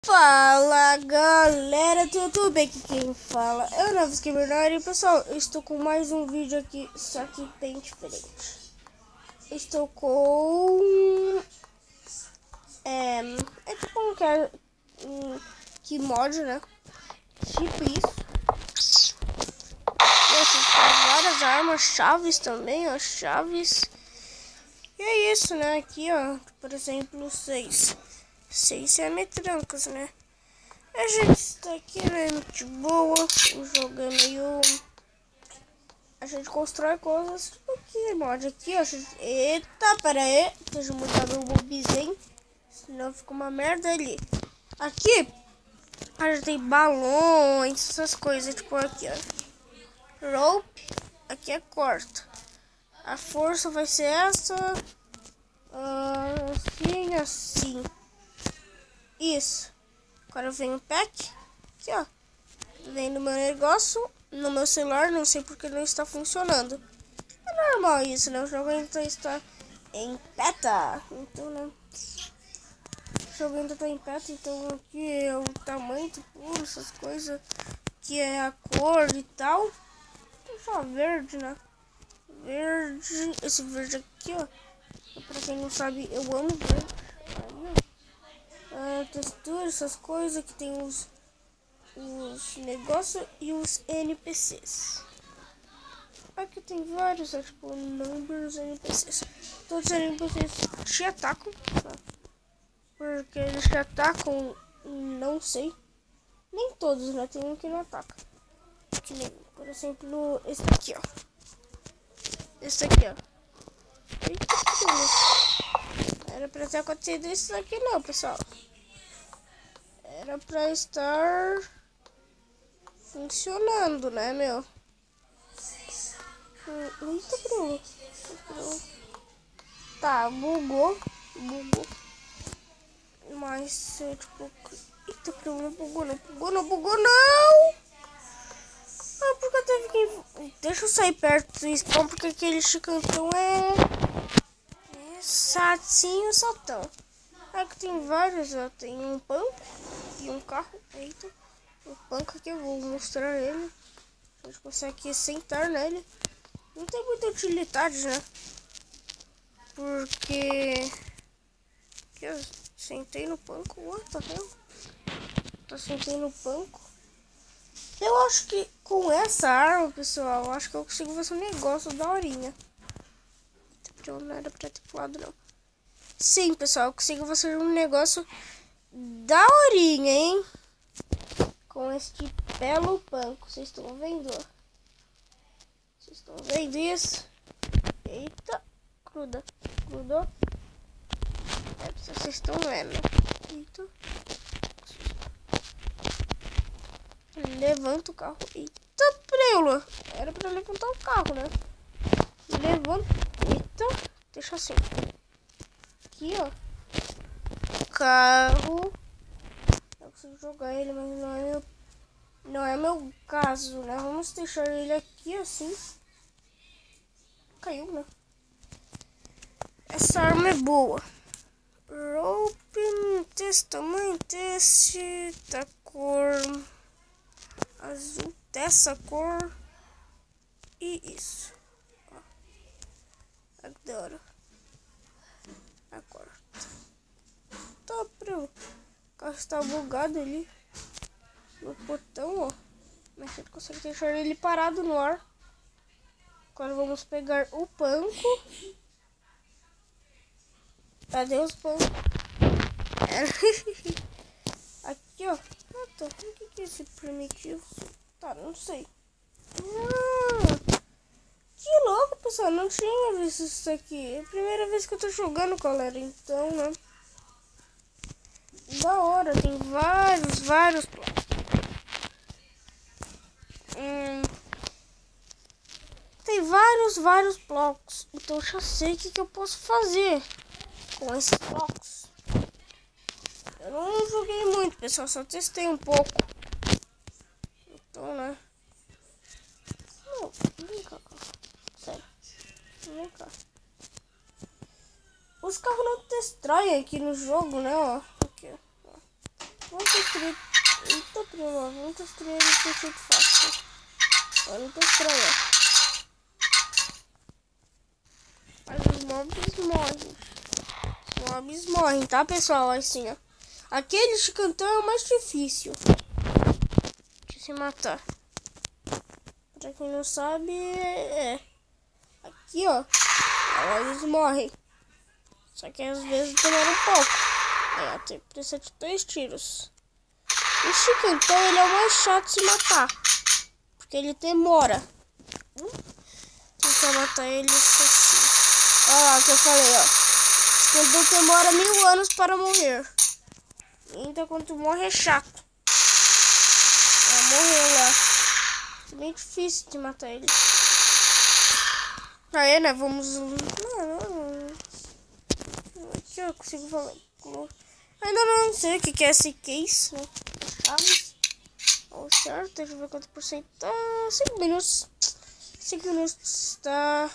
Fala galera do YouTube, aqui quem fala é o Novos Gamer. E pessoal, eu estou com mais um vídeo aqui, só que bem diferente. Estou com é tipo que mod, né? Tipo isso. Tem várias armas, chaves também, ó, chaves. E é isso, né? Aqui, ó, por exemplo, 6 semi-trancas, né? A gente está aqui, né? Muito boa. O jogo é meio... A gente constrói coisas tipo aqui, mod. Aqui, ó. Eita, pera aí. Deixa eu mudar meu mobzinho. Senão fica uma merda ali. Aqui, a gente tem balões, essas coisas. Tipo aqui, ó. Rope. Aqui é corta. A força vai ser essa. Assim, assim. Isso. Agora vem o pack. Aqui, ó. Vem no meu negócio. No meu celular. Não sei porque não está funcionando. É normal isso, né? O jogo ainda está em beta. Então, né? O jogo ainda está em beta. Então, aqui é o tamanho do pulo, essas coisas. Aqui é a cor e tal. Só verde, né? Verde. Esse verde aqui, ó. Pra quem não sabe, eu amo verde. Aí, ó. Textura, essas coisas que tem os negócios e os NPCs. Aqui tem vários, tipo, numbers NPCs. Todos os NPCs te atacam, tá? Porque eles te atacam, não sei. Nem todos, né? Tem um que não ataca. Que nem, por exemplo, esse aqui, ó. Esse aqui, ó. Eita, era pra ter acontecido isso daqui não, pessoal. Era pra estar funcionando, né, meu? Eita, Bruno. Tá, bugou. Mas, tipo... Eita, Bruno, bugou não. Ah, porque teve que... Deixa eu sair perto do spawn, porque aquele chicantão é satinho satão. Aqui tem vários, ó. Tem um banco e um carro. Eita. O banco aqui, eu vou mostrar ele. A gente consegue sentar nele. Não tem muita utilidade, né? Porque... Aqui, eu sentei no banco. What the hell? Sentei no banco. Eu acho que com essa arma, pessoal, eu acho que eu consigo fazer um negócio da horinha. Não era pra ter pulado, não. Sim, pessoal, eu consigo fazer um negócio da horinha, hein? Com este belo banco. Vocês estão vendo? Vocês estão vendo isso? Eita, grudou. Vocês estão vendo? Eita. Levanta o carro. Eita, preula. Era pra levantar o carro, né? Levanta. Eita, deixa assim. Aqui, ó. Carro. Eu consigo jogar ele, mas não é meu caso, né? Vamos deixar ele aqui assim. Caiu, né? Essa arma é boa. Rope, teste, tamanho, teste, da cor azul, dessa cor. E isso. Ó. Adoro. A cor. Tá pronto. O carro está bugado ali. No botão, ó. Mas a gente consegue deixar ele parado no ar. Agora vamos pegar o banco. Cadê os bancos? Aqui, ó. O que é esse primitivo? Tá, não sei. Que louco, pessoal. Não tinha visto isso aqui. É a primeira vez que eu tô jogando, galera. Então, né? Da hora. Tem vários planos. Tem vários blocos. Então eu já sei o que eu posso fazer com esses blocos. Eu não joguei muito, pessoal. Só testei um pouco. Então, né? Não, vem cá, cara. Sério. Vem cá. Os carros não destroem aqui no jogo, né? Ó. Aqui, ó. Vamos construir... Eita, prima, vamos construir ele de jeito fácil. Eu não tô estranho. Mas os mobs morrem. Os mobs morrem, tá, pessoal? Assim, ó. Aquele chicantão é o mais difícil de se matar. Pra quem não sabe, aqui, ó. Eles morrem. Só que às vezes demora um pouco. Aí, ó, precisa de 2 tiros. O chicantão, ele é o mais chato de se matar. Porque ele demora. Tentar matar ele assim. Olha lá o que eu falei, ó. Chicantão demora 1000 anos para morrer. Então quando tu morre é chato. Morreu lá. É bem difícil de matar ele. Aí, né? Vamos... Aqui eu consigo falar. Ainda não sei o que é esse case, né? Chaves. Ou certo, deixa eu ver quanto por cento. Tá 5 minutos. 5 minutos tá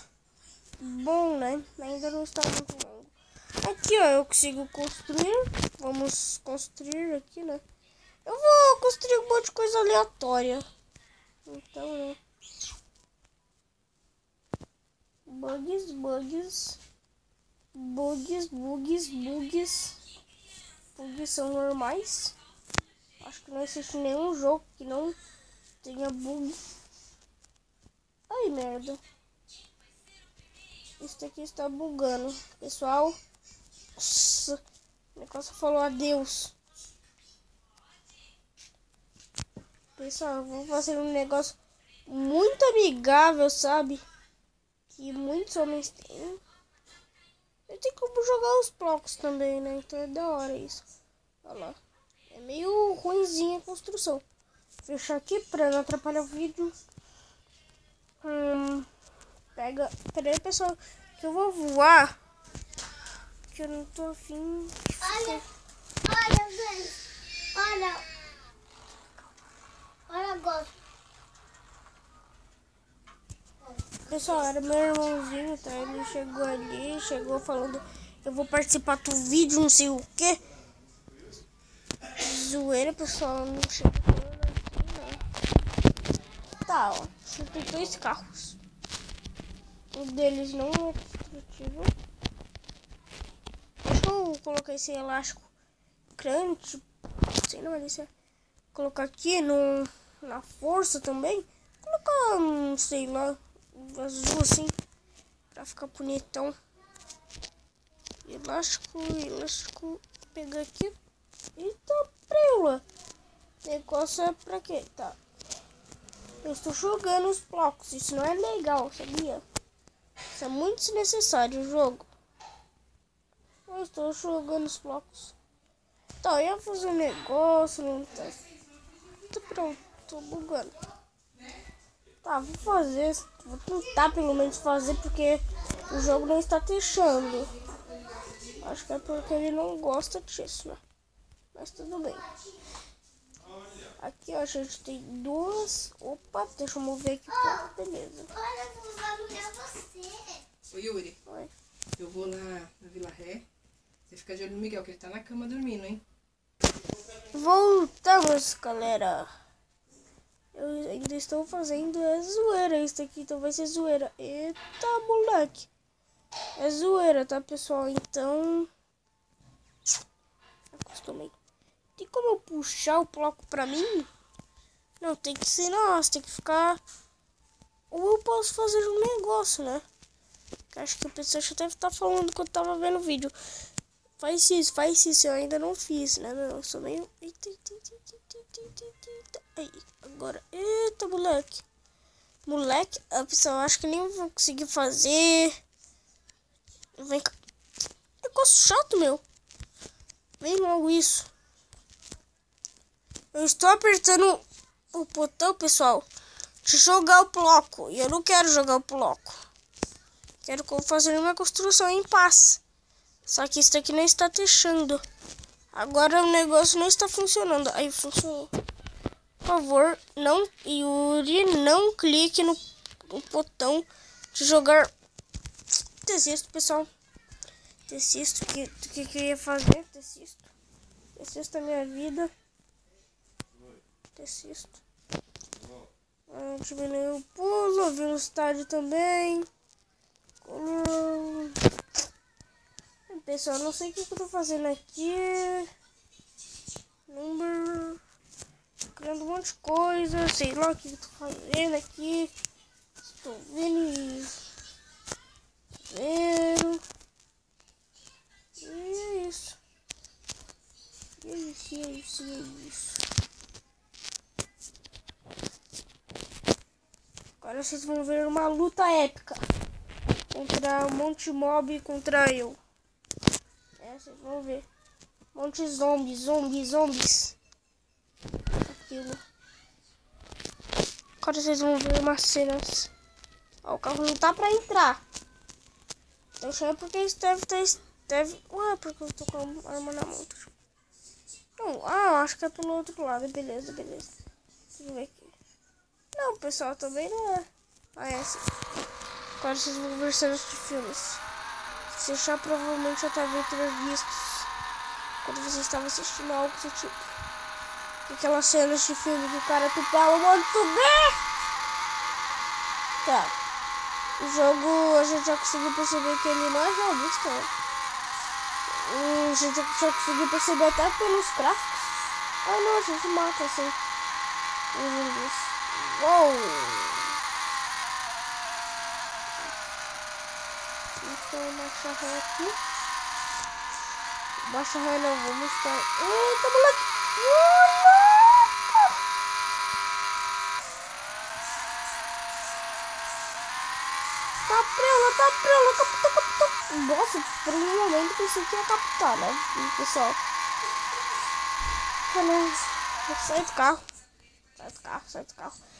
bom, né? Ainda não está muito longo. Aqui, ó, eu consigo construir. Vamos construir aqui, né? Eu vou construir um monte de coisa aleatória. Então, né? Bugs. Bugs são normais. Acho que não existe nenhum jogo que não tenha bug. Ai, merda. Isso aqui está bugando. Pessoal, nossa, o negócio falou adeus. Pessoal, eu vou fazer um negócio muito amigável, sabe? Que muitos homens têm. Eu tenho como jogar os blocos também, né? Então é da hora isso. Olha lá. É meio ruimzinha a construção. Vou fechar aqui pra não atrapalhar o vídeo. Pega. Pera aí, pessoal. Que eu vou voar. Que eu não tô afim. Olha, gente. Olha agora. Pessoal, era meu irmãozinho, tá? Ele chegou ali, chegou falando, eu vou participar do vídeo, não sei o que. Zoeira, pessoal, não chega falando assim, não. Tá, ó, tem 2 carros. Um deles não é destrutivo. Deixa eu colocar esse elástico crunch, sei não, mas colocar aqui na força também. Colocar, sei lá, azul assim, pra ficar bonitão. Elástico, pegar aqui. Eita, preula. Negócio é pra quê? Tá. Eu estou jogando os blocos, isso não é legal, sabia? Isso é muito desnecessário o jogo. Eu estou jogando os blocos. Tá, eu ia fazer um negócio, não tá. Tá pronto, tô bugando. Tá, vou fazer. Vou tentar pelo menos fazer porque o jogo não está deixando. Acho que é porque ele não gosta disso, né? Mas tudo bem. Aqui, ó, a gente tem 2. Opa, deixa eu mover aqui. Beleza. Olha, eu vou barulhar você. Oi, Yuri. Oi. Eu vou lá na Vila Ré. Você fica de olho no Miguel, que ele tá na cama dormindo, hein? Voltamos, galera. Eu ainda estou fazendo zoeira. Isso aqui então vai ser zoeira. Eita, moleque. É zoeira, tá, pessoal? Então... acostumei. Tem como eu puxar o bloco pra mim? Não, tem que ser... nossa, tem que ficar... ou eu posso fazer um negócio, né? Que acho que a pessoa já deve estar falando quando eu tava vendo o vídeo. Faz isso. Eu ainda não fiz, né? Eu sou meio... aí, agora... eita, moleque. Moleque, a pessoa acho que nem vou conseguir fazer... vem cá. Negócio chato, meu. Vem logo isso. Eu estou apertando o botão, pessoal, de jogar o bloco. E eu não quero jogar o bloco. Quero fazer uma construção em paz. Só que isso aqui não está deixando. Agora o negócio não está funcionando. Aí funcionou. Por favor, não, Yuri, não clique no botão de jogar. Desisto, pessoal. Desisto. O que eu ia fazer? Desisto da minha vida. Desisto. Diminuir o pulo, a velocidade também. Pessoal, não sei o que eu tô fazendo aqui. Número. Criando um monte de coisa. Sei lá o que eu tô fazendo aqui. Estou vendo isso. Vendo. E é isso. E é isso, e é isso, e é isso. Agora vocês vão ver uma luta épica. Contra um monte de mob contra eu. Vocês vão ver. Um monte de zombies. Aquilo. Agora vocês vão ver umas cenas. Ó, o carro não tá pra entrar. Eu sei porque deve. Ué, porque eu tô com a arma na mão. Não, acho que é pelo outro lado. Beleza. Deixa eu ver aqui. Não, pessoal, também não é. É assim. Agora vocês vão ver cenas de filmes. Você já provavelmente já deve ter visto quando você estava assistindo algo do tipo. Aquelas cenas de filme que o cara tupava muito bem. Tá. O jogo a gente já conseguiu perceber que ele não é realista. A gente já conseguiu perceber até pelos gráficos. Não, a gente mata assim. Uou! Então, baixa ré aqui. Baixa ré não, vamos estar... Eita, moleque! Tá prela, captou. Nossa, por um momento pensei que ia captar, né? Pessoal. Sai do carro.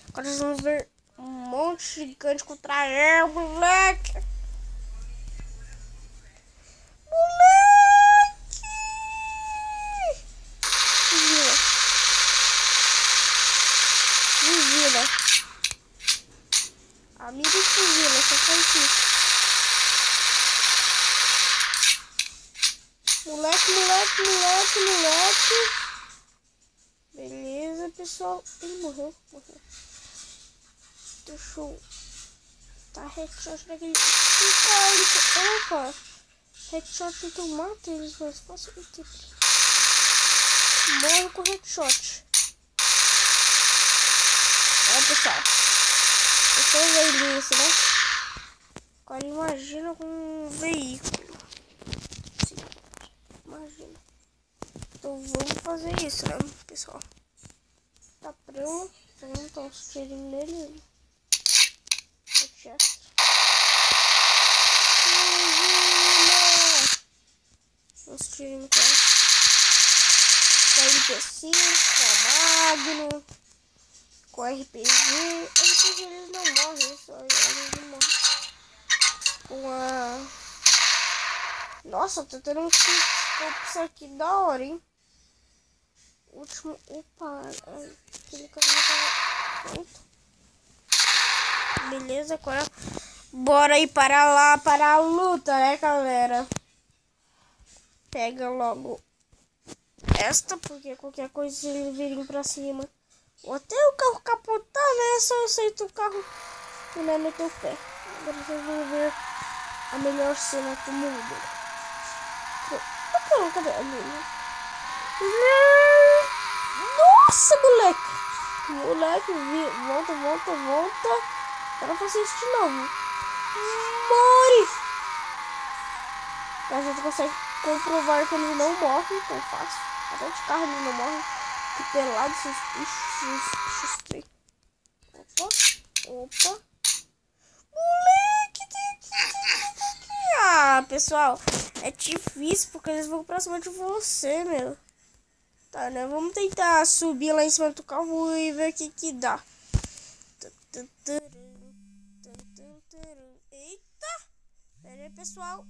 Agora vocês vão ver um monte gigante contra eu, moleque. Fuzila. Amigo fuzila, só faz isso. Moleque. Beleza, pessoal. Ele morreu. Deixa eu... Tá, headshot daquele... Opa! Headshot então mata eles mais fácil que tipo. Morre com headshot. Pessoal. Eu tô vendo isso, né? Agora imagina com um veículo. Sim. Imagina. Então vamos fazer isso, né, pessoal? Tá pronto. Vamos dar uns tirinhos nele. Uns tirinhos com a MP5, com a Magnum, com a RPG. RPG eles não morrem, só eles não morrem. Com a... Nossa, tô tendo um isso aqui da hora, hein? Último... Opa, aquele caminho tá pronto. Beleza, agora bora ir para lá, para a luta, né, galera? Pega logo esta, porque qualquer coisa se eles virem pra cima. Ou até o carro capotar, né? Só aceita o carro e não é no teu pé. Agora vocês vão ver a melhor cena do mundo. Cadê a minha? Nossa, moleque, volta. Agora fazer isso de novo. Morre! A gente consegue comprovar que eles não morrem tão fácil. Até de carro eles não morrem. Que pelado esses bichos. Opa. Moleque, tem aqui. Pessoal, é difícil porque eles vão pra cima de você, meu. Tá, né? Vamos tentar subir lá em cima do carro e ver o que dá. Eita! Pera aí, pessoal.